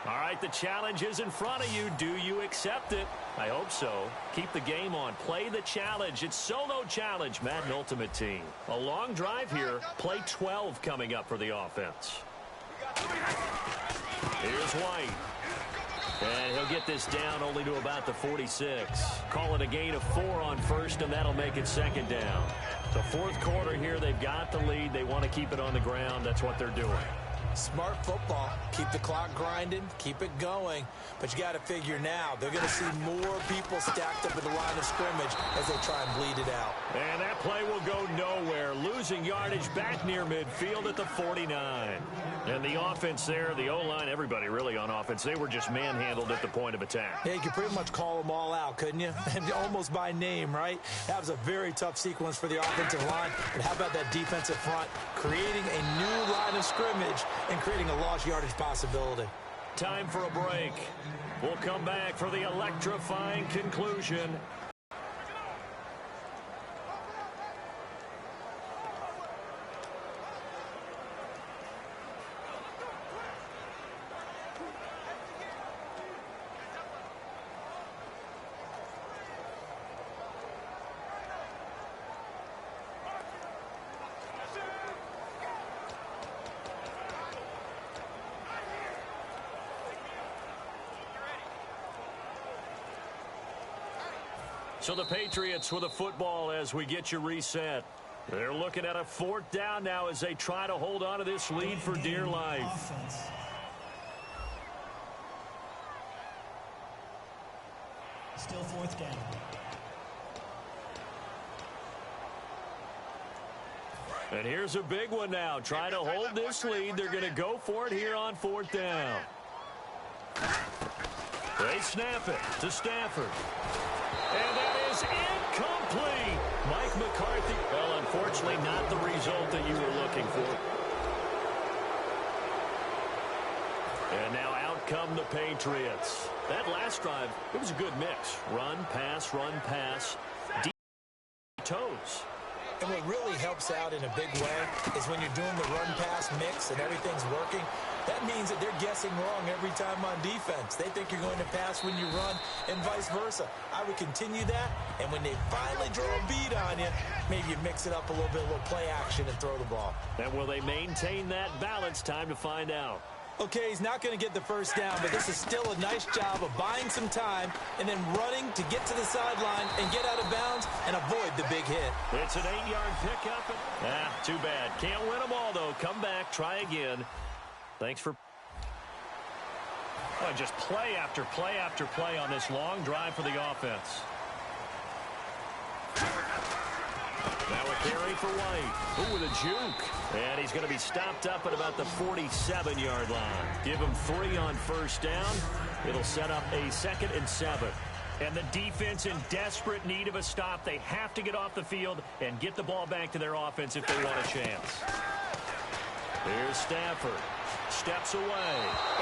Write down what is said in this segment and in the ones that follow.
All right, the challenge is in front of you. Do you accept it? I hope so. Keep the game on. Play the challenge. It's solo challenge, Madden Ultimate Team. A long drive here. Play 12 coming up for the offense. Here's White. And he'll get this down only to about the 46. Call it a gain of 4 on first, and that'll make it second down. The fourth quarter here, they've got the lead. They want to keep it on the ground. That's what they're doing. Smart football. Keep the clock grinding. Keep it going. But you got to figure now, they're going to see more people stacked up at the line of scrimmage as they try and bleed it out. And that play will go nowhere. Losing yardage back near midfield at the 49. And the offense there, the O-line, everybody really on offense, they were just manhandled at the point of attack. Yeah, you could pretty much call them all out, couldn't you? Almost by name, right? That was a very tough sequence for the offensive line. But how about that defensive front creating a new line of scrimmage and creating a lost yardage possibility? Time for a break. We'll come back for the electrifying conclusion. So the Patriots with a football as we get you reset. They're looking at a 4th down now as they try to hold on to this lead for dear life. Offense. Still 4th down. And here's a big one now. Trying to hold this lead. They're going to go for it here on 4th down. They snap it to Stafford. And that is incomplete. Mike McCarthy. Well, unfortunately, not the result that you were looking for. And now out come the Patriots. That last drive, it was a good mix. Run, pass, deep toes. And what really helps out in a big way is when you're doing the run-pass mix and everything's working, that means that they're guessing wrong every time on defense. They think you're going to pass when you run and vice versa. I would continue that, and when they finally draw a beat on you, maybe you mix it up a little bit, a little play action and throw the ball. And will they maintain that balance? Time to find out. Okay, he's not going to get the first down, but this is still a nice job of buying some time and then running to get to the sideline and get out of bounds and avoid the big hit. It's an 8-yard pickup. Too bad. Can't win them all, though. Come back, try again. Thanks for just play after play after play on this long drive for the offense. Now a carry for White. Ooh, with a juke. And he's going to be stopped up at about the 47-yard line. Give him 3 on first down. It'll set up a 2nd and 7. And the defense in desperate need of a stop. They have to get off the field and get the ball back to their offense if they want a chance. Here's Stafford. Steps away.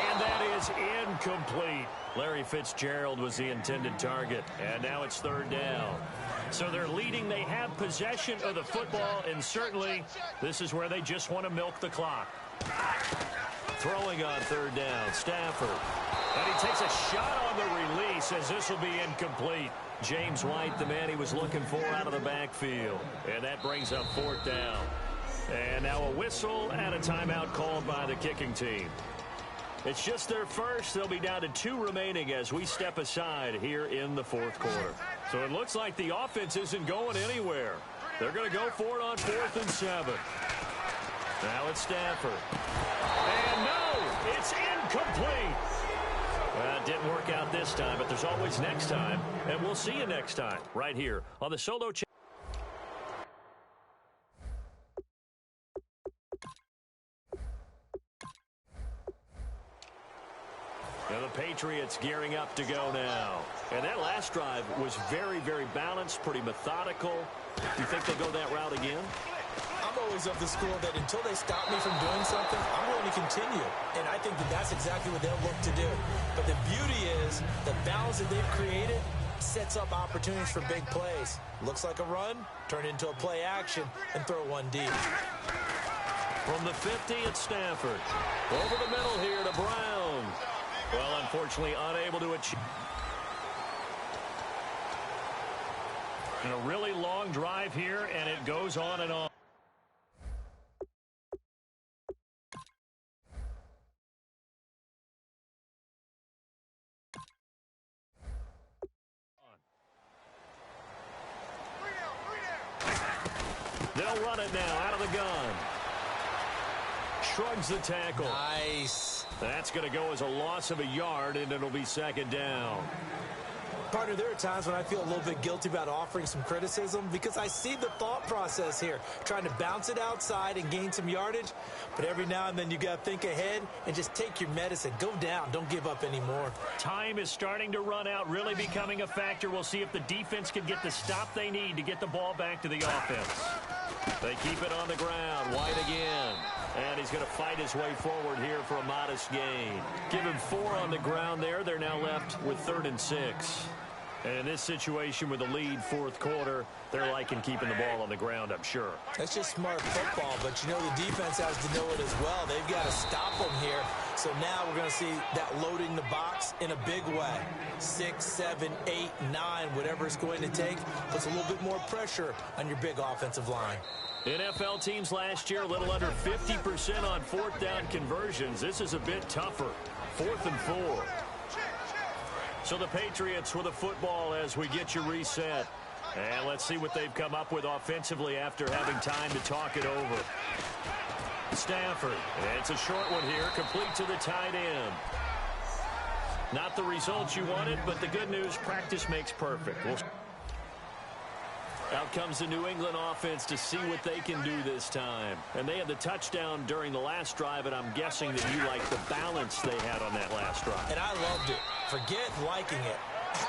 And that is incomplete. Larry Fitzgerald was the intended target. And now it's 3rd down. So they're leading. They have possession of the football, and certainly this is where they just want to milk the clock. Throwing on 3rd down, Stafford. And he takes a shot on the release as this will be incomplete. James White, the man he was looking for out of the backfield. And that brings up 4th down. And now a whistle and a timeout called by the kicking team. It's just their first. They'll be down to 2 remaining as we step aside here in the 4th quarter. So it looks like the offense isn't going anywhere. They're going to go for it on 4th and 7. Now it's Stafford. And no, it's incomplete. It didn't work out this time, but there's always next time. And we'll see you next time right here on the Solo Channel. And the Patriots gearing up to go now. And that last drive was very, very balanced, pretty methodical. Do you think they'll go that route again? I'm always of the school that until they stop me from doing something, I'm going to continue. And I think that that's exactly what they'll look to do. But the beauty is the balance that they've created sets up opportunities for big plays. Looks like a run, turn into a play action, and throw one deep. From the 50, it's Stafford. Over the middle here to Brown. Well, unfortunately, unable to achieve. And a really long drive here, and it goes on and on. They'll run it now out of the gun. Shrugs the tackle. Nice. That's going to go as a loss of a yard, and it'll be second down. Partner, there are times when I feel a little bit guilty about offering some criticism because I see the thought process here, trying to bounce it outside and gain some yardage. But every now and then you got to think ahead and just take your medicine. Go down. Don't give up anymore. Time is starting to run out, really becoming a factor. We'll see if the defense can get the stop they need to get the ball back to the offense. They keep it on the ground. White again. And he's going to fight his way forward here for a modest gain. Give him 4 on the ground there. They're now left with 3rd and 6. And in this situation with the lead fourth quarter, they're liking keeping the ball on the ground, I'm sure. That's just smart football, but you know the defense has to know it as well. They've got to stop them here. So now we're going to see that loading the box in a big way. 6, 7, 8, 9, whatever it's going to take, puts a little bit more pressure on your big offensive line. NFL teams last year, a little under 50% on 4th down conversions. This is a bit tougher. 4th and 4. So the Patriots with the football as we get you reset. And let's see what they've come up with offensively after having time to talk it over. Stafford. It's a short one here, complete to the tight end. Not the results you wanted, but the good news, practice makes perfect. Out comes the New England offense to see what they can do this time. And they had the touchdown during the last drive, and I'm guessing that you like the balance they had on that last drive. And I loved it. Forget liking it.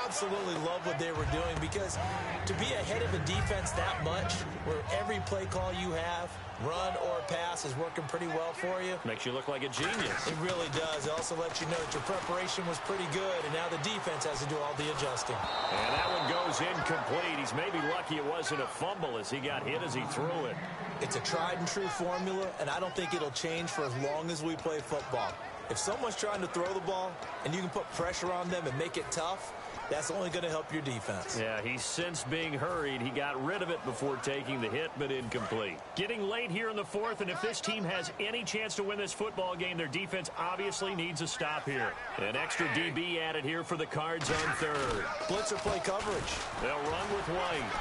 Absolutely love what they were doing, because to be ahead of a defense that much, where every play call you have, run or pass, is working pretty well for you. Makes you look like a genius. It really does. It also lets you know that your preparation was pretty good, and now the defense has to do all the adjusting. And that one goes incomplete. He's maybe lucky it wasn't a fumble as he got hit as he threw it. It's a tried and true formula, and I don't think it'll change for as long as we play football. If someone's trying to throw the ball and you can put pressure on them and make it tough, that's only going to help your defense. Yeah, he's since being hurried. He got rid of it before taking the hit, but incomplete. Getting late here in the fourth, and if this team has any chance to win this football game, their defense obviously needs a stop here. An extra DB added here for the Cards on 3rd. Blitzer play coverage. They'll run with White.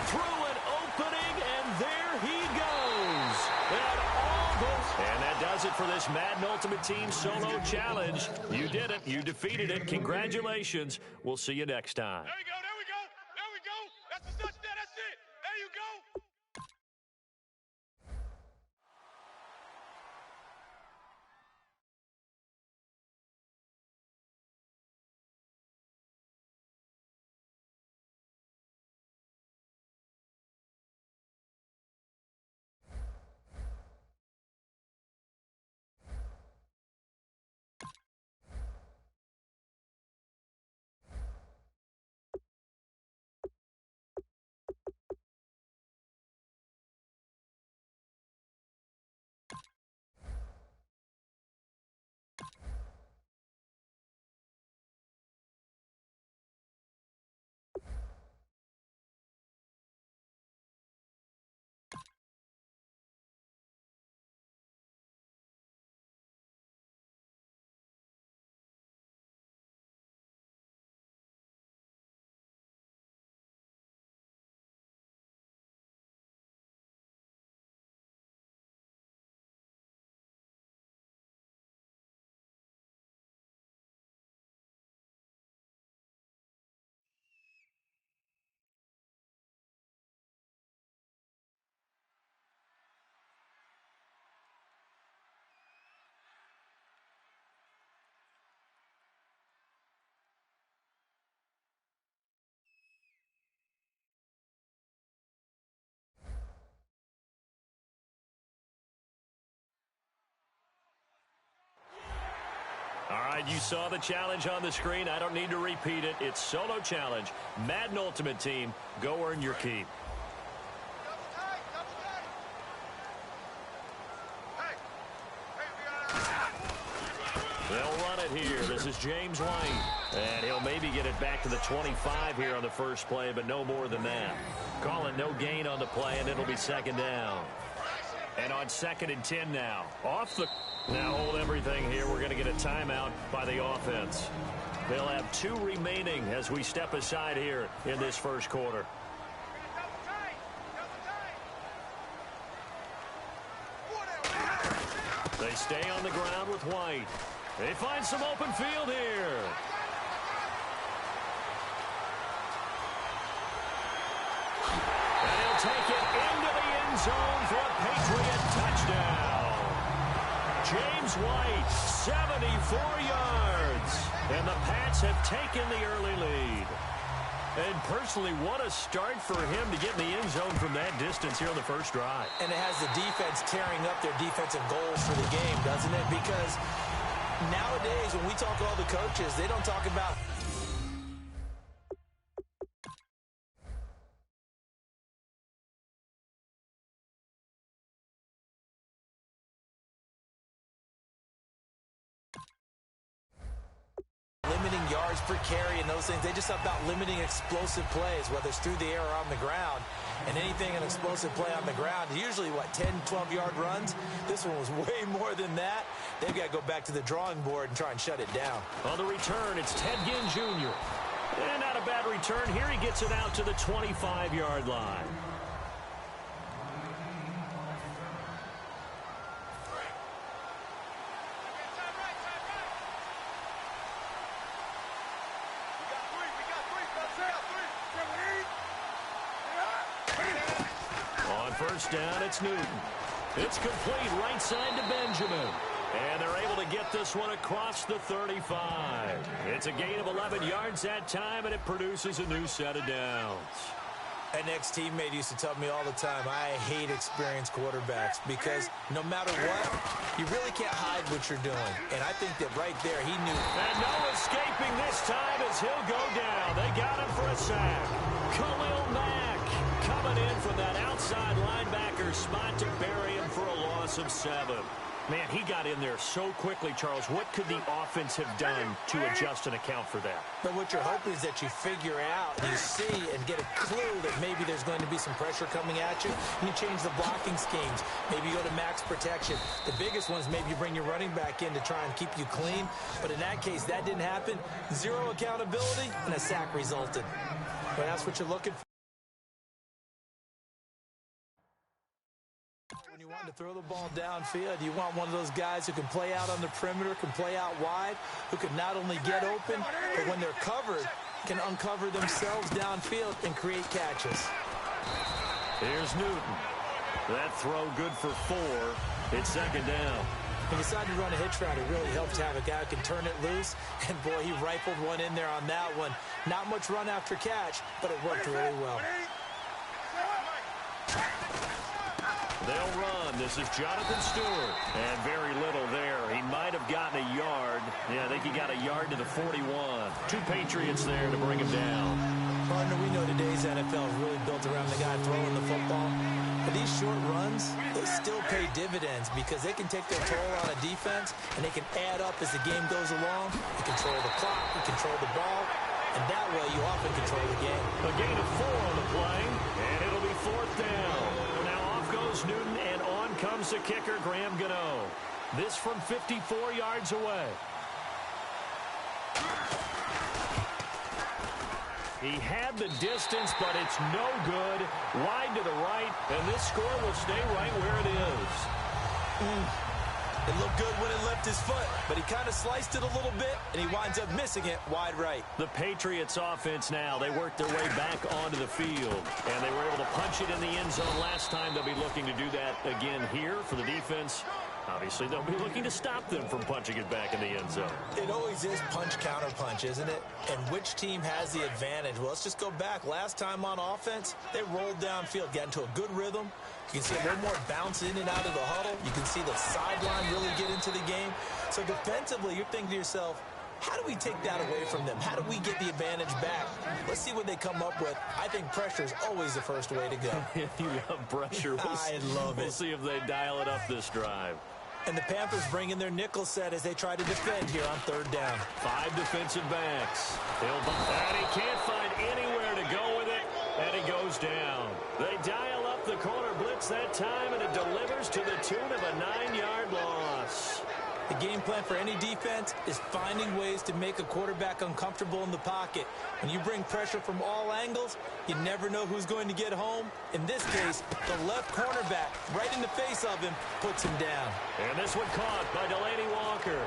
Through an opening, and there he goes. And that does it for this Madden Ultimate Team Solo Challenge. You did it. You defeated it. Congratulations. We'll see you next time. There we go. There we go. There we go. That's the touchdown. That's it. There you go. All right, you saw the challenge on the screen. I don't need to repeat it. It's Solo Challenge. Madden Ultimate Team. Go earn your keep. it here. This is James White. And he'll maybe get it back to the 25 here on the first play, but no more than that. Calling no gain on the play, and it'll be second down. And on 2nd and 10 now. Now hold everything here. We're going to get a timeout by the offense. They'll have 2 remaining as we step aside here in this first quarter. They stay on the ground with White. They find some open field here. And he'll take it into the end zone for a Patriot touchdown. James White, 74 yards. And the Pats have taken the early lead. And personally, what a start for him to get in the end zone from that distance here on the first drive. And it has the defense tearing up their defensive goals for the game, doesn't it? Because nowadays, when we talk to all the coaches, they don't talk about limiting yards per carry and those things. They just talk about limiting explosive plays, whether it's through the air or on the ground. And anything an explosive play on the ground, usually, 10, 12-yard runs? This one was way more than that. They've got to go back to the drawing board and try and shut it down. On the return, it's Ted Ginn Jr. And not a bad return. Here he gets it out to the 25-yard line. First down, it's Newton. It's complete right side to Benjamin. And they're able to get this one across the 35. It's a gain of 11 yards that time, and it produces a new set of downs. An ex-teammate used to tell me all the time, I hate experienced quarterbacks because no matter what, you really can't hide what you're doing. And I think that right there, he knew. And no escaping this time as he'll go down. They got him for a sack. Khalil Mack coming in from that outside linebacker spot to bury him for a loss of 7. Man, he got in there so quickly, Charles. What could the offense have done to adjust and account for that? But what you're hoping is that you figure out, you see, and get a clue that maybe there's going to be some pressure coming at you. And you change the blocking schemes. Maybe you go to max protection. The biggest one is maybe you bring your running back in to try and keep you clean. But in that case, that didn't happen. 0 accountability, and a sack resulted. But that's what you're looking for. When you want to throw the ball downfield, you want one of those guys who can play out on the perimeter, can play out wide, who can not only get open, but when they're covered, can uncover themselves downfield and create catches. Here's Newton. That throw good for 4. It's second down. He decided to run a hitch route. It really helps to have a guy who can turn it loose. And, boy, he rifled one in there on that one. Not much run after catch, but it worked really well. They'll run. This is Jonathan Stewart. And very little there. He might have gotten a yard. Yeah, I think he got a yard to the 41. 2 Patriots there to bring him down. Partner, we know today's NFL is really built around the guy throwing the football. But these short runs, they still pay dividends because they can take their toll on a defense, and they can add up as the game goes along. You control the clock, you control the ball, and that way you often control the game. A gain of 4 on the play, and it'll be 4th down. Now off goes Newton, and on comes the kicker, Graham Gano. This from 54 yards away. He had the distance, but it's no good. Wide to the right, and this score will stay right where it is. It looked good when it left his foot, but he kind of sliced it a little bit, and he winds up missing it wide right. The Patriots offense now, they worked their way back onto the field, and they were able to punch it in the end zone last time. They'll be looking to do that again here for the defense. Obviously, they'll be looking to stop them from punching it back in the end zone. It always is punch-counter-punch, isn't it? And which team has the advantage? Well, let's just go back. Last time on offense, they rolled downfield, got into a good rhythm. You can see a little more bounce in and out of the huddle. You can see the sideline really get into the game. So defensively, you're thinking to yourself, how do we take that away from them? How do we get the advantage back? Let's see what they come up with. I think pressure is always the first way to go. You love pressure. I love it. We'll see if they dial it up this drive. And the Panthers bring in their nickel set as they try to defend here on third down. 5 defensive backs. And he can't find anywhere to go with it, and he goes down. They dial up the corner blitz that time, and it delivers to the tune of a 9-yard loss. The game plan for any defense is finding ways to make a quarterback uncomfortable in the pocket. When you bring pressure from all angles, you never know who's going to get home. In this case, the left cornerback, right in the face of him, puts him down. And this one caught by Delaney Walker.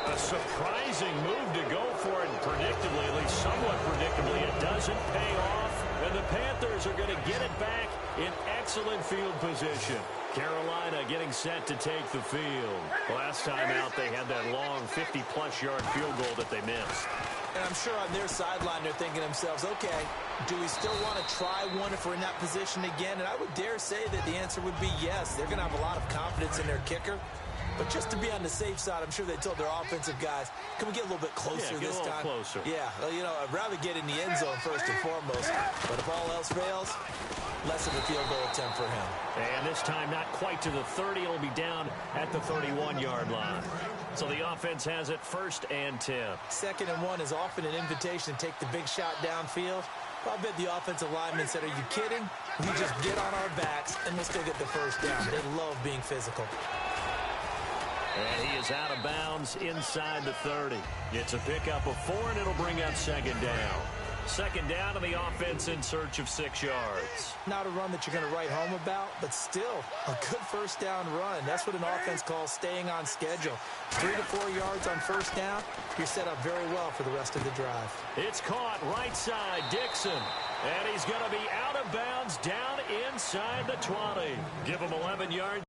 A surprising move to go for it, predictably, at least somewhat predictably. It doesn't pay off, and the Panthers are going to get it back in excellent field position. Carolina getting set to take the field. Last time out, they had that long 50-plus yard field goal that they missed. And I'm sure on their sideline they're thinking to themselves, okay, do we still want to try one if we're in that position again? And I would dare say that the answer would be yes. They're going to have a lot of confidence in their kicker. But just to be on the safe side, I'm sure they told their offensive guys, can we get a little bit closer this time? Closer. Yeah, well, you know, I'd rather get in the end zone first and foremost. But if all else fails, less of a field goal attempt for him. And this time not quite to the 30. It'll be down at the 31-yard line. So the offense has it 1st and 10. 2nd and 1 is often an invitation to take the big shot downfield. I bet the offensive lineman said, are you kidding? We just get on our backs and let's go get the first down. They love being physical. And he is out of bounds inside the 30. It's a pickup of 4, and it'll bring up 2nd down. 2nd down, and the offense in search of 6 yards. Not a run that you're going to write home about, but still a good first down run. That's what an offense calls staying on schedule. 3 to 4 yards on first down, you're set up very well for the rest of the drive. It's caught right side, Dixon. And he's going to be out of bounds down inside the 20. Give him 11 yards.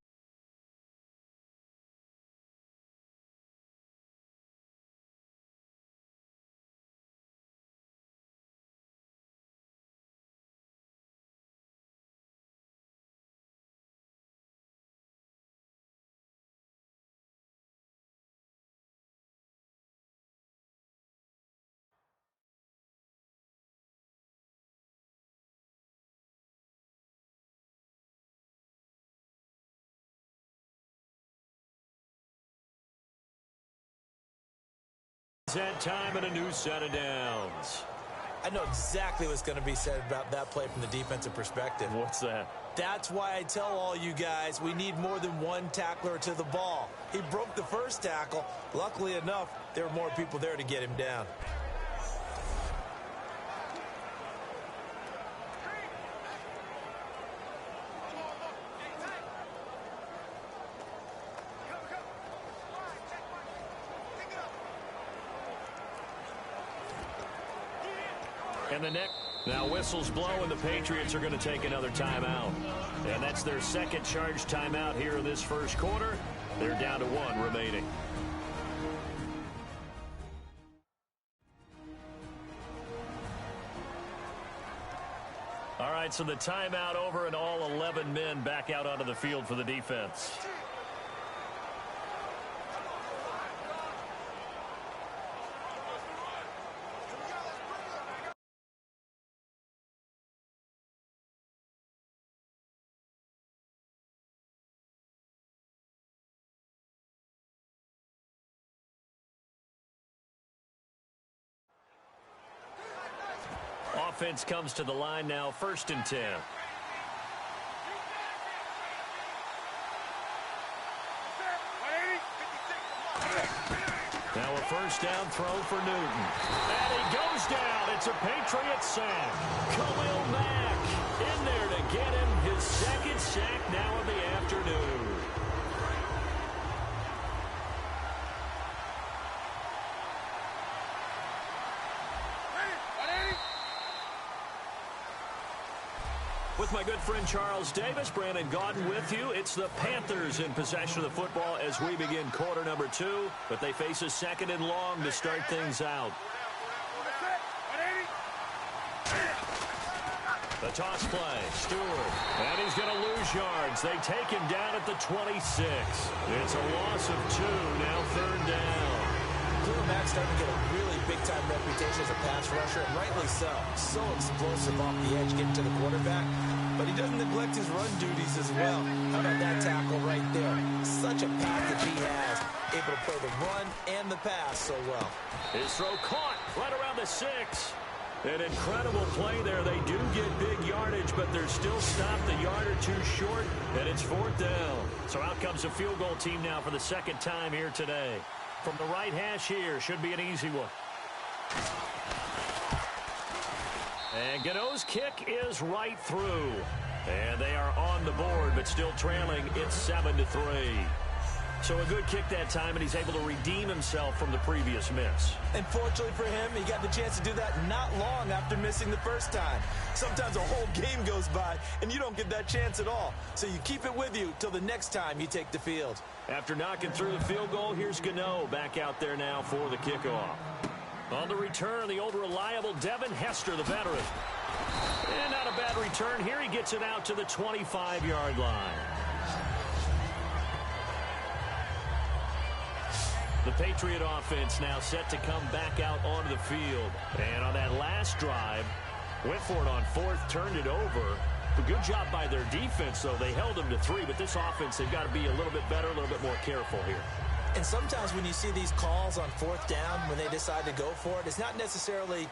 At time and a new set of downs. I know exactly what's going to be said about that play from the defensive perspective. What's that? That's why I tell all you guys we need more than one tackler to the ball. He broke the first tackle. Luckily enough, there were more people there to get him down. And the next, now whistles blow, and the Patriots are going to take another timeout. And that's their 2nd charge timeout here in this first quarter. They're down to 1 remaining. All right, so the timeout over, and all 11 men back out onto the field for the defense. Offense comes to the line now, 1st and 10. Now a first down throw for Newton. And he goes down. It's a Patriot sack. Khalil Mack in there to get him his 2nd sack now of the afternoon. With my good friend Charles Davis, Brandon Gaudin with you. It's the Panthers in possession of the football as we begin quarter number 2, but they face a 2nd and long to start things out. The toss play, Stewart, and he's going to lose yards. They take him down at the 26. It's a loss of 2, now 3rd down. Khalil Mack's starting to get a really big-time reputation as a pass rusher, and rightly so. So explosive off the edge getting to the quarterback. but he doesn't neglect his run duties as well. How about that tackle right there? Such a package he has, able to play the run and the pass so well. His throw caught right around the 6. An incredible play there. They do get big yardage, but they're still stopped a yard or two short, and it's 4th down. So out comes a field goal team now for the second time here today. From the right hash here, should be an easy one. And Gano's kick is right through. And they are on the board, but still trailing. It's 7-3. So a good kick that time, and he's able to redeem himself from the previous miss. And fortunately for him, he got the chance to do that not long after missing the first time. Sometimes a whole game goes by, and you don't get that chance at all. So you keep it with you till the next time you take the field. After knocking through the field goal, here's Gano back out there now for the kickoff. On the return, the old reliable Devin Hester, the veteran. And not a bad return here. He gets it out to the 25-yard line. The Patriot offense now set to come back out onto the field. And on that last drive, went for it on 4th, turned it over. A good job by their defense, though. They held them to 3, but this offense, they've got to be a little bit better, a little bit more careful here. And sometimes when you see these calls on 4th down, when they decide to go for it, it's not necessarily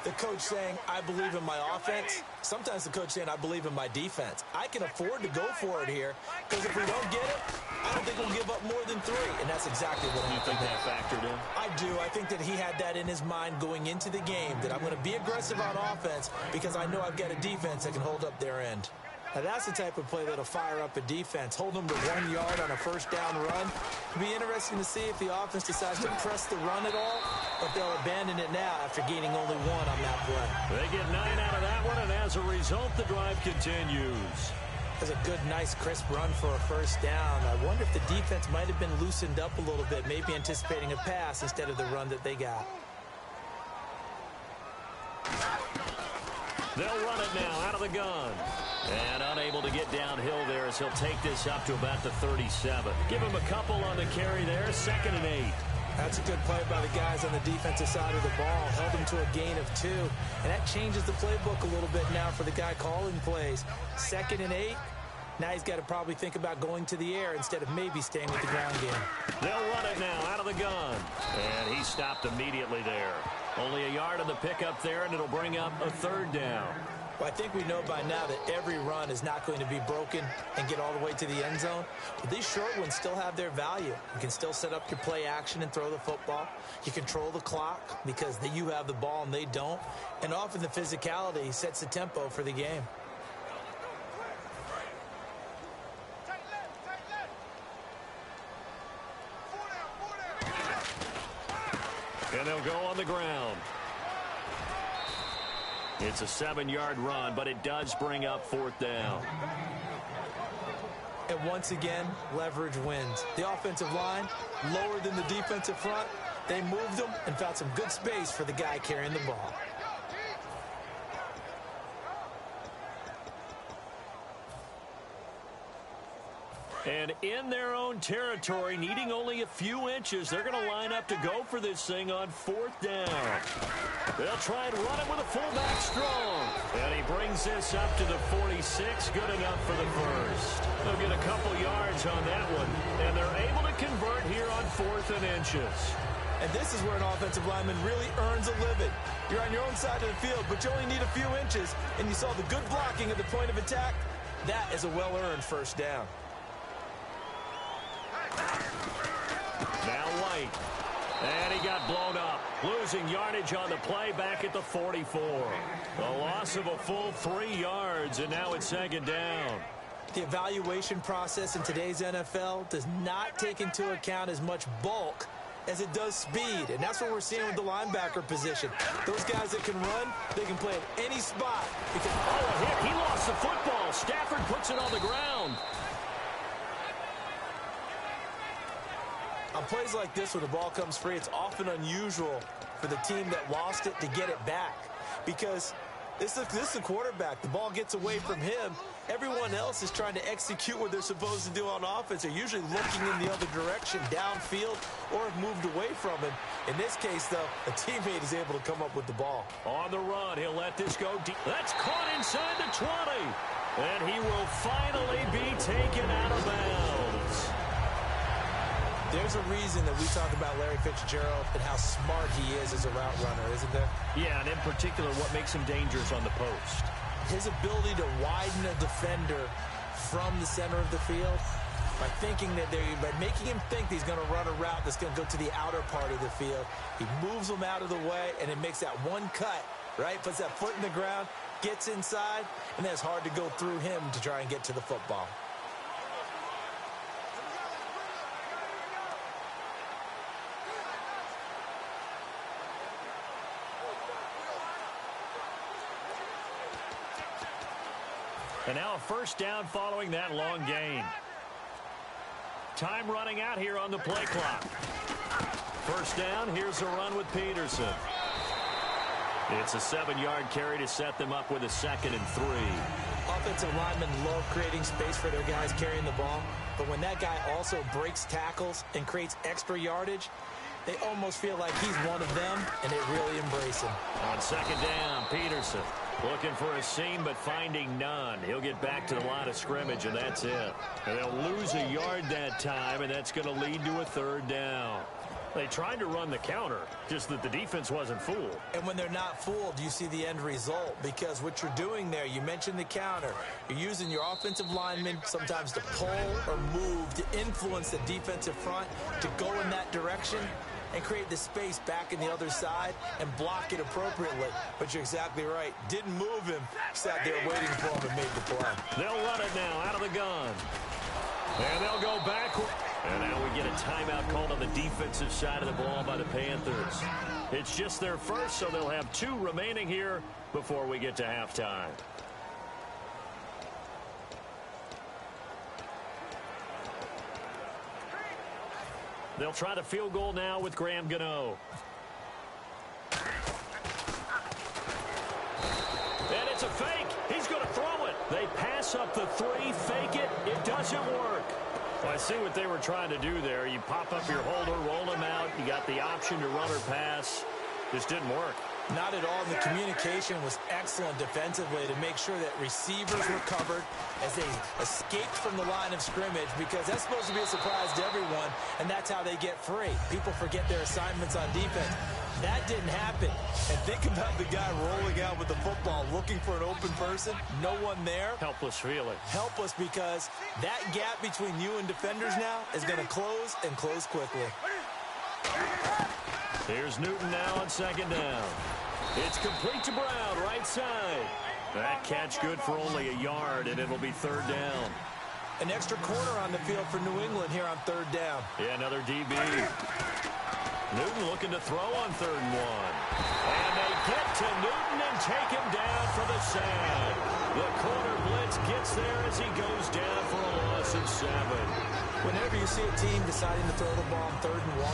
the coach saying, I believe in my offense. Sometimes the coach saying, I believe in my defense. I can afford to go for it here, because if we don't get it, I don't think we'll give up more than 3. And that's exactly what you think that factored in? I do. I think that he had that in his mind going into the game, that I'm going to be aggressive on offense because I know I've got a defense that can hold up their end. Now, that's the type of play that'll fire up a defense. Hold them to 1 yard on a 1st down run. It'll be interesting to see if the offense decides to press the run at all, or if they'll abandon it now after gaining only 1 on that play. They get 9 out of that one, and as a result, the drive continues. That's a good, nice, crisp run for a 1st down. I wonder if the defense might have been loosened up a little bit, maybe anticipating a pass instead of the run that they got. They'll run it now out of the gun. And unable to get downhill there as he'll take this up to about the 37. Give him a couple on the carry there, 2nd and 8. That's a good play by the guys on the defensive side of the ball. Held them to a gain of 2. And that changes the playbook a little bit now for the guy calling plays. 2nd and 8. Now he's got to probably think about going to the air instead of maybe staying with the ground game. They'll run it now out of the gun. And he stopped immediately there. Only a yard on the pickup there, and it'll bring up a 3rd down. Well, I think we know by now that every run is not going to be broken and get all the way to the end zone. But these short ones still have their value. You can still set up your play action and throw the football. You control the clock because you have the ball and they don't. And often the physicality sets the tempo for the game. And they'll go on the ground. It's a 7-yard run, but it does bring up 4th down. And once again, leverage wins. The offensive line, lower than the defensive front. They moved them and found some good space for the guy carrying the ball. And in their own territory, needing only a few inches, they're going to line up to go for this thing on 4th down. They'll try and run it with a fullback strong. And he brings this up to the 46. Good enough for the 1st. They'll get a couple yards on that one. And they're able to convert here on 4th and inches. And this is where an offensive lineman really earns a living. You're on your own side of the field, but you only need a few inches. And you saw the good blocking at the point of attack. That is a well-earned 1st down. Now White. And he got blown up. Losing yardage on the play back at the 44. A loss of a full 3 yards, and now it's 2nd down. The evaluation process in today's NFL does not take into account as much bulk as it does speed, and that's what we're seeing with the linebacker position. Those guys that can run, they can play at any spot. Oh, a hit. He lost the football. Stafford puts it on the ground. On plays like this, when the ball comes free, it's often unusual for the team that lost it to get it back, because this is a quarterback. The ball gets away from him, Everyone else is trying to execute what they're supposed to do on offense. They're usually looking in the other direction, downfield, or have moved away from him. In this case, though, a teammate is able to come up with the ball. On the run, he'll let this go deep. That's caught inside the 20. And he will finally be taken out of bounds. There's a reason that we talk about Larry Fitzgerald and how smart he is as a route runner, isn't there? Yeah, and in particular, what makes him dangerous on the post. His ability to widen a defender from the center of the field by making him think he's going to run a route that's going to go to the outer part of the field. He moves him out of the way, and it makes that one cut, right? Puts that foot in the ground, gets inside, and then it's hard to go through him to try and get to the football. And now a first down following that long gain. Time running out here on the play clock. First down, here's a run with Peterson. It's a 7-yard carry to set them up with a 2nd and 3. Offensive linemen love creating space for their guys carrying the ball, but when that guy also breaks tackles and creates extra yardage, they almost feel like he's one of them, and they really embrace him. On 2nd down, Peterson looking for a seam, but finding none. He'll get back to the line of scrimmage, and that's it. And they'll lose a yard that time, and that's going to lead to a 3rd down. They tried to run the counter, just that the defense wasn't fooled. And when they're not fooled, you see the end result, because what you're doing there, you mentioned the counter. You're using your offensive linemen sometimes to pull or move to influence the defensive front to go in that direction and create the space back in the other side and block it appropriately. But you're exactly right. Didn't move him. Sat there waiting for him and made the play. They'll run it now out of the gun. And they'll go backward. And now we get a timeout called on the defensive side of the ball by the Panthers. It's just their first, so they'll have 2 remaining here before we get to halftime. They'll try the field goal now with Graham Gano. And it's a fake. He's going to throw it. They pass up the 3, fake it. It doesn't work. Well, I see what they were trying to do there. You pop up your holder, roll him out. You got the option to run or pass. This didn't work. Not at all. The communication was excellent defensively to make sure that receivers were covered as they escaped from the line of scrimmage, because that's supposed to be a surprise to everyone, and that's how they get free. People forget their assignments on defense. That didn't happen. And think about the guy rolling out with the football, looking for an open person, no one there. Helpless feeling. Helpless, because that gap between you and defenders now is going to close, and close quickly. Here's Newton now on 2nd down. It's complete to Brown, right side. That catch good for only a yard, and it'll be 3rd down. An extra corner on the field for New England here on 3rd down. Yeah, another DB. Newton looking to throw on 3rd and 1. And they get to Newton and take him down for the sack. The corner blitz gets there as he goes down for a loss of 7. Whenever you see a team deciding to throw the ball on 3rd and 1,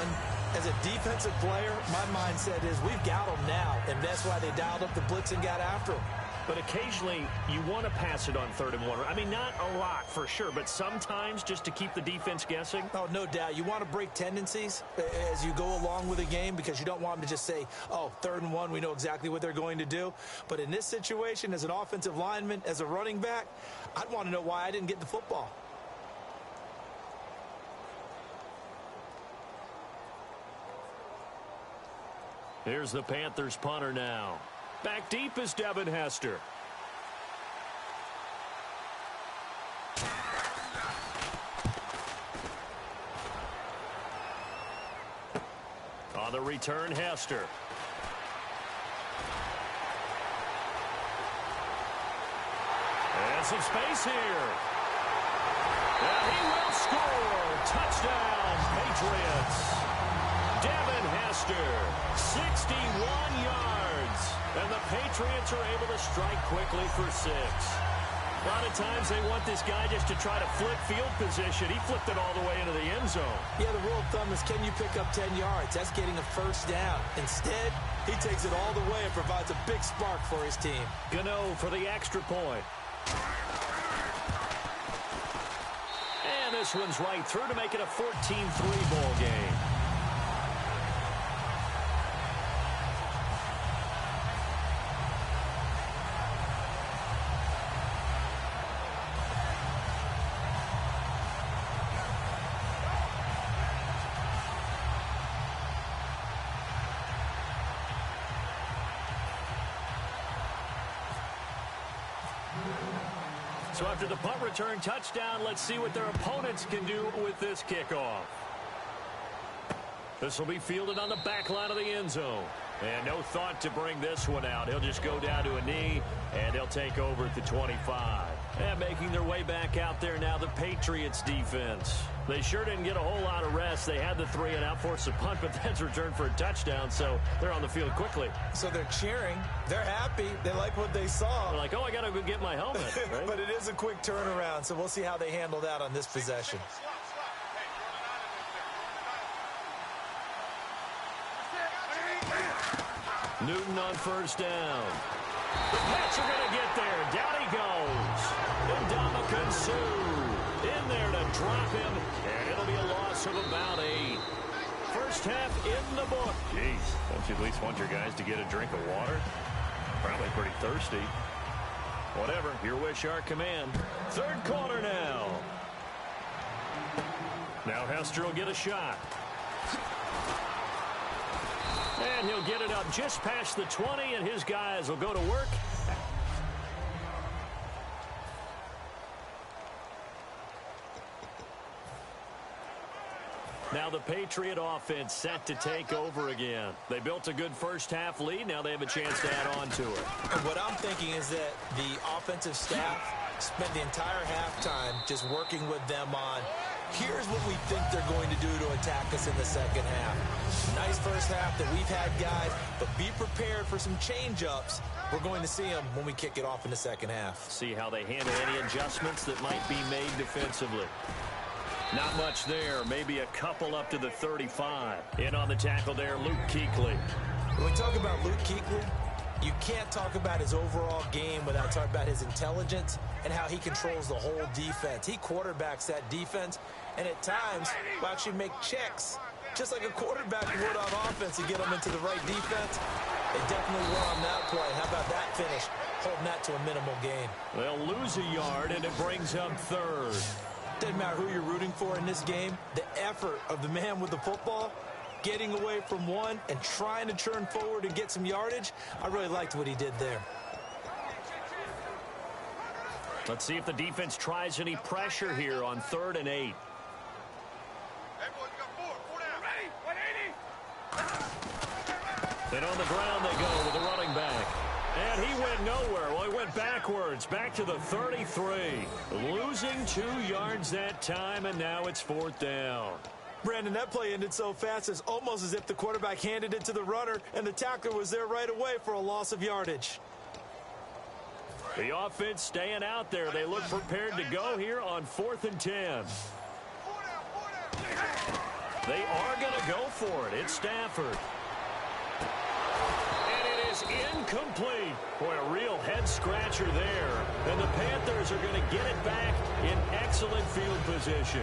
as a defensive player, my mindset is we've got them now, and that's why they dialed up the blitz and got after them. But occasionally, you want to pass it on 3rd and 1. I mean, not a lot for sure, but sometimes just to keep the defense guessing. Oh, no doubt. You want to break tendencies as you go along with a game, because you don't want them to just say, oh, 3rd and 1, we know exactly what they're going to do. But in this situation, as an offensive lineman, as a running back, I'd want to know why I didn't get the football. Here's the Panthers punter now. Back deep is Devin Hester. On the return, Hester. And some space here. And he will score. Touchdown, Patriots. Devin Hester, 61 yards. And the Patriots are able to strike quickly for 6. A lot of times they want this guy just to try to flip field position. He flipped it all the way into the end zone. Yeah, the rule of thumb is, can you pick up 10 yards? That's getting a 1st down. Instead, he takes it all the way and provides a big spark for his team. Gano for the extra point. this one's right through to make it a 14-3 ball game. So after the punt return touchdown, let's see what their opponents can do with this kickoff. This will be fielded on the back line of the end zone. And no thought to bring this one out. He'll just go down to a knee, and they'll take over at the 25. And making their way back out there now, the Patriots defense. They sure didn't get a whole lot of rest. They had the 3 and out, forced a punt, but that's returned for a touchdown, so they're on the field quickly. So they're cheering. They're happy. They like what they saw. They're like, oh, I got to go get my helmet. Right? But it is a quick turnaround, so we'll see how they handle that on this possession. Newton on first down. The Pats are going to get there. Down he goes. Ndamukong Suh in there to drop him, and it'll be a loss of about 8. First half in the book. Jeez, don't you at least want your guys to get a drink of water? Probably pretty thirsty. Whatever, your wish, our command. Third quarter now. Now Hester will get a shot. And he'll get it up just past the 20, and his guys will go to work. Now the Patriot offense set to take over again. They built a good first-half lead. Now they have a chance to add on to it. And what I'm thinking is that the offensive staff spent the entire halftime just working with them on, here's what we think they're going to do to attack us in the second half. Nice first half that we've had, guys, but be prepared for some change-ups. We're going to see them when we kick it off in the second half. See how they handle any adjustments that might be made defensively. Not much there. Maybe a couple up to the 35. In on the tackle there, Luke Kuechly. When we talk about Luke Kuechly, you can't talk about his overall game without talking about his intelligence and how he controls the whole defense. He quarterbacks that defense, and at times will actually make checks, just like a quarterback would on offense to get them into the right defense. They definitely were on that play. How about that finish? Holding that to a minimal gain. They'll lose a yard, and it brings up third. Doesn't matter who you're rooting for in this game. The effort of the man with the football, getting away from one and trying to turn forward and get some yardage, I really liked what he did there. Let's see if the defense tries any pressure here on 3rd and 8. Hey, boys, we got 4 down. Ready? 180. And on the ground they go with the running back. And he went nowhere. Well, he went backwards, back to the 33. Losing 2 yards that time, and now it's 4th down. Brandon, that play ended so fast, it's almost as if the quarterback handed it to the runner, and the tackler was there right away for a loss of yardage. The offense staying out there. They look prepared to go here on 4th and 10. 4 down. They are going to go for it. It's Stafford. Incomplete. Boy, a real head-scratcher there. And the Panthers are going to get it back in excellent field position.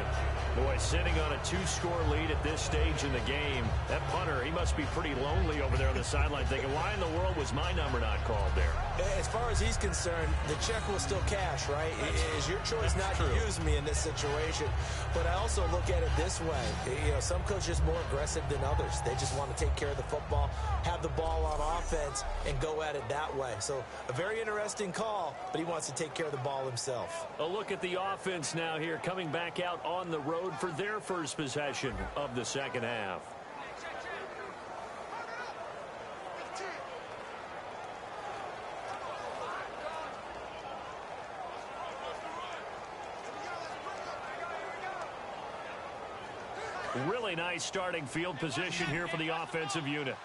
Boy, sitting on a 2-score lead at this stage in the game, that punter, he must be pretty lonely over there on the sideline thinking, why in the world was my number not called there? As far as he's concerned, the check will still cash, right? It is your choice not to use me in this situation. But I also look at it this way. You know, some coaches are more aggressive than others. They just want to take care of the football, have the ball on offense, and go at it that way. So a very interesting call, but he wants to take care of the ball himself. A look at the offense now here, coming back out on the road for their first possession of the second half. Really nice starting field position here for the offensive unit.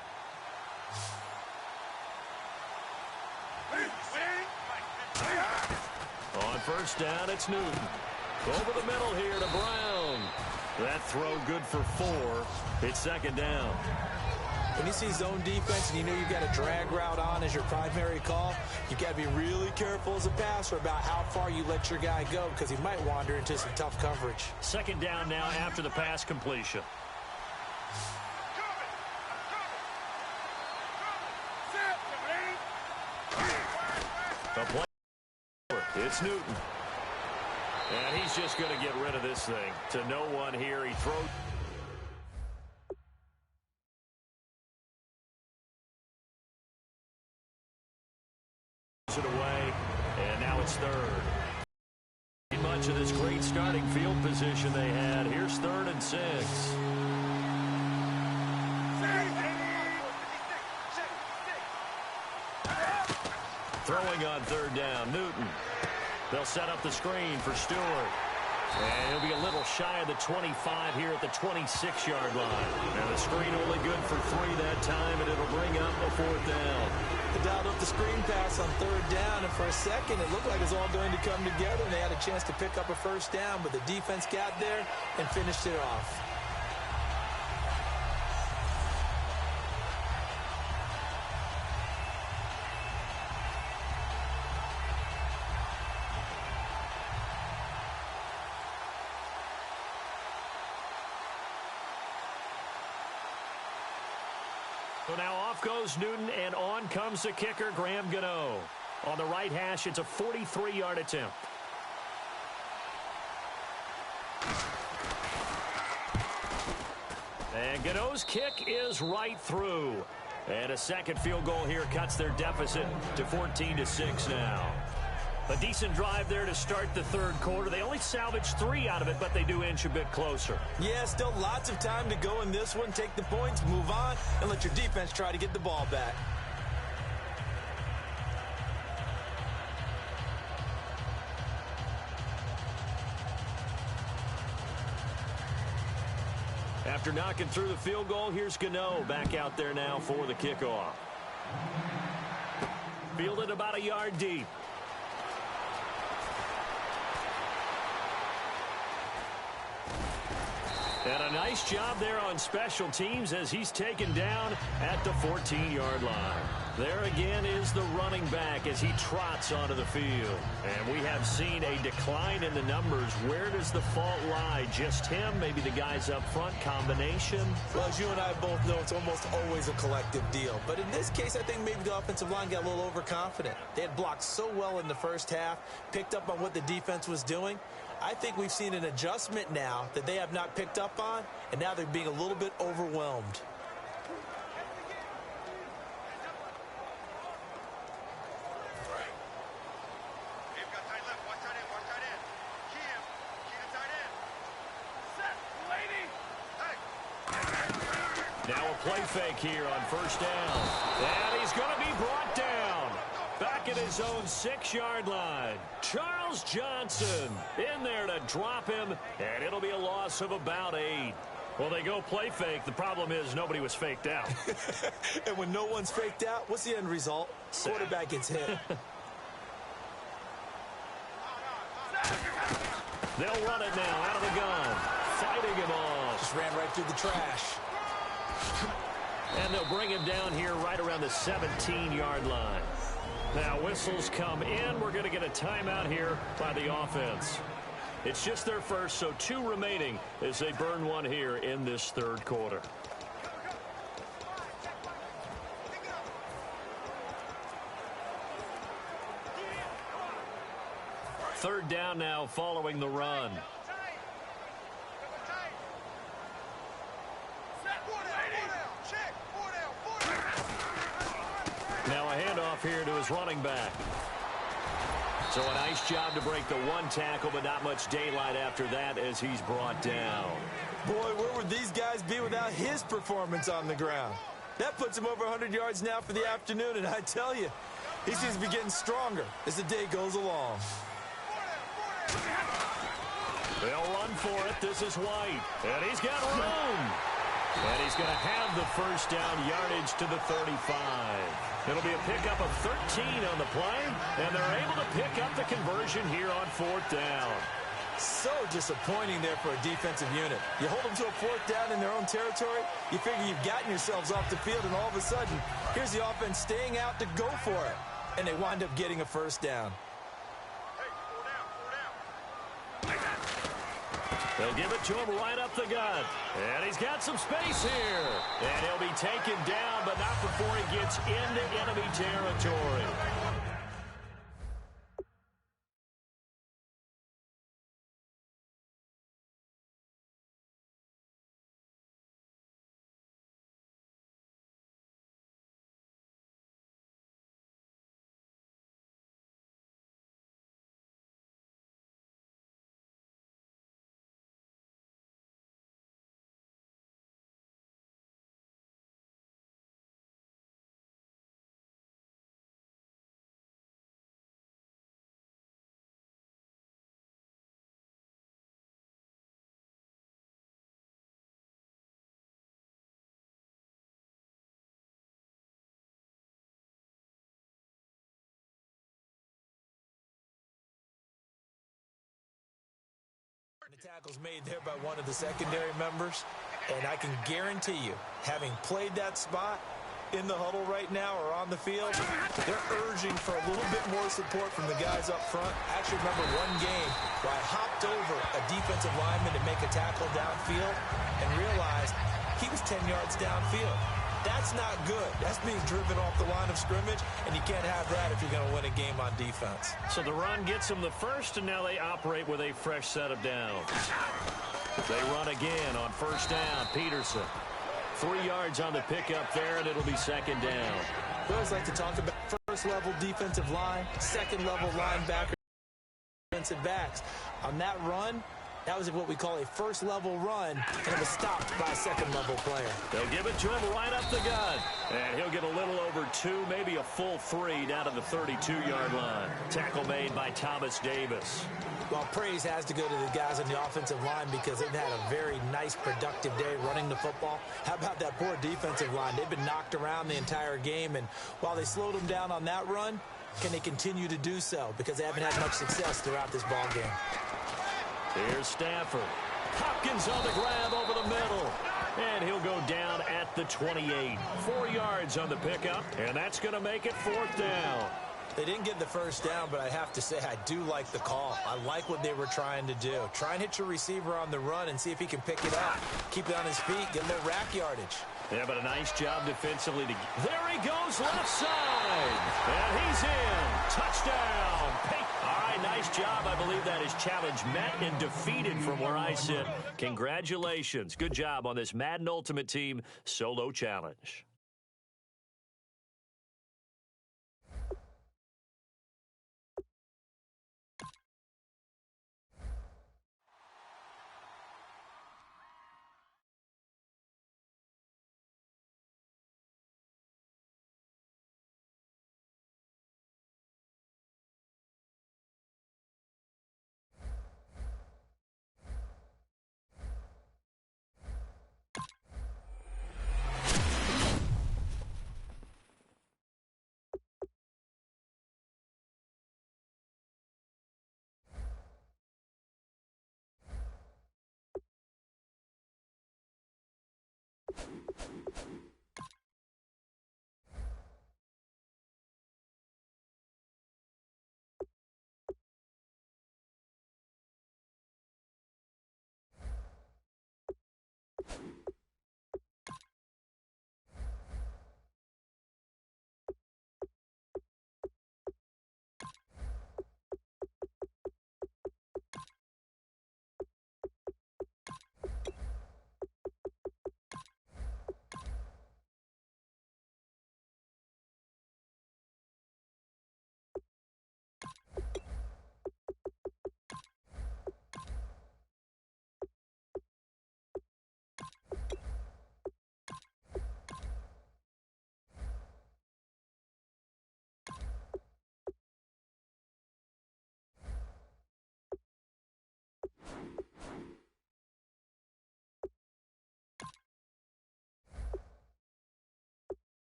On first down, it's Newton. Over the middle here to Brown. That throw good for 4. It's second down. When you see zone defense and you know you've got a drag route on as your primary call, you've got to be really careful as a passer about how far you let your guy go because he might wander into some tough coverage. Second down now after the pass completion. The play. It's Newton. And he's just going to get rid of this thing. To no one here. He throws it away. And now it's third. Much of this great starting field position they had. Here's 3rd and 6. Throwing on 3rd down, Newton. They'll set up the screen for Stewart. And he'll be a little shy of the 25 here at the 26-yard line. Now the screen only good for 3 that time, and it'll bring up a 4th down. They dialed up the screen pass on 3rd down, and for a second it looked like it was all going to come together, and they had a chance to pick up a 1st down, but the defense got there and finished it off. So now off goes Newton, and on comes the kicker, Graham Gano. On the right hash, it's a 43-yard attempt. And Gano's kick is right through. And a second field goal here cuts their deficit to 14-6 now. A decent drive there to start the 3rd quarter. They only salvaged 3 out of it, but they do inch a bit closer. Yeah, still lots of time to go in this one. Take the points, move on, and let your defense try to get the ball back. After knocking through the field goal, here's Gano back out there now for the kickoff. Fielded about a yard deep. And a nice job there on special teams as he's taken down at the 14-yard line. There again is the running back as he trots onto the field. And we have seen a decline in the numbers. Where does the fault lie? Just him? Maybe the guys up front? Combination? Well, as you and I both know, it's almost always a collective deal. But in this case, I think maybe the offensive line got a little overconfident. They had blocked so well in the first half, picked up on what the defense was doing. I think we've seen an adjustment now that they have not picked up on, and now they're being a little bit overwhelmed. Now a play fake here on 1st down. And he's going to be brought down. Back at his own 6-yard line. Charles Johnson in there to drop him, and it'll be a loss of about 8. Well, they go play fake. The problem is nobody was faked out. And when no one's faked out, what's the end result? Quarterback gets hit. They'll run it now out of the gun. Fighting him off. Just ran right through the trash. And they'll bring him down here right around the 17-yard line. Now whistles come in. We're going to get a timeout here by the offense. It's just their first, so 2 remaining as they burn one here in this 3rd quarter. Third down now following the run. Now a handoff here to his running back. So a nice job to break the 1 tackle, but not much daylight after that as he's brought down. Boy, where would these guys be without his performance on the ground? That puts him over 100 yards now for the afternoon, and I tell you, he seems to be getting stronger as the day goes along. They'll run for it. This is White, and he's got room. And he's going to have the 1st down, yardage to the 35. It'll be a pickup of 13 on the play, and they're able to pick up the conversion here on 4th down. So disappointing there for a defensive unit. You hold them to a fourth down in their own territory, you figure you've gotten yourselves off the field, and all of a sudden, here's the offense staying out to go for it. And they wind up getting a first down. They'll give it to him right up the gut. And he's got some space here. And he'll be taken down, but not before he gets into enemy territory. The tackle's made there by one of the secondary members, and I can guarantee you, having played that spot in the huddle right now or on the field, they're urging for a little bit more support from the guys up front. I actually remember one game where I hopped over a defensive lineman to make a tackle downfield and realized he was 10 yards downfield. That's not good. That's being driven off the line of scrimmage, and you can't have that if you're going to win a game on defense. So the run gets them the first, and now they operate with a fresh set of downs. They run again on first down. Peterson. 3 yards on the pickup there, and it'll be second down. We always like to talk about first-level defensive line, second-level linebacker, defensive backs. On that run, that was what we call a first-level run, and it was stopped by a second-level player. They'll give it to him right up the gut. And he'll get a little over 2, maybe a full 3 down to the 32-yard line. Tackle made by Thomas Davis. Well, praise has to go to the guys on the offensive line because they've had a very nice, productive day running the football. How about that poor defensive line? They've been knocked around the entire game, and while they slowed them down on that run, can they continue to do so? Because they haven't had much success throughout this ball game. Here's Stafford. Hopkins on the grab over the middle. And he'll go down at the 28. 4 yards on the pickup, and that's going to make it fourth down. They didn't get the first down, but I have to say I do like the call. I like what they were trying to do. Try and hit your receiver on the run and see if he can pick it up. Keep it on his feet, get a little rack yardage. Yeah, but a nice job defensively. There he goes, left side. And he's in. Touchdown. All right, nice job. I believe that is challenge met and defeated from where I sit. Congratulations. Good job on this Madden Ultimate Team solo challenge.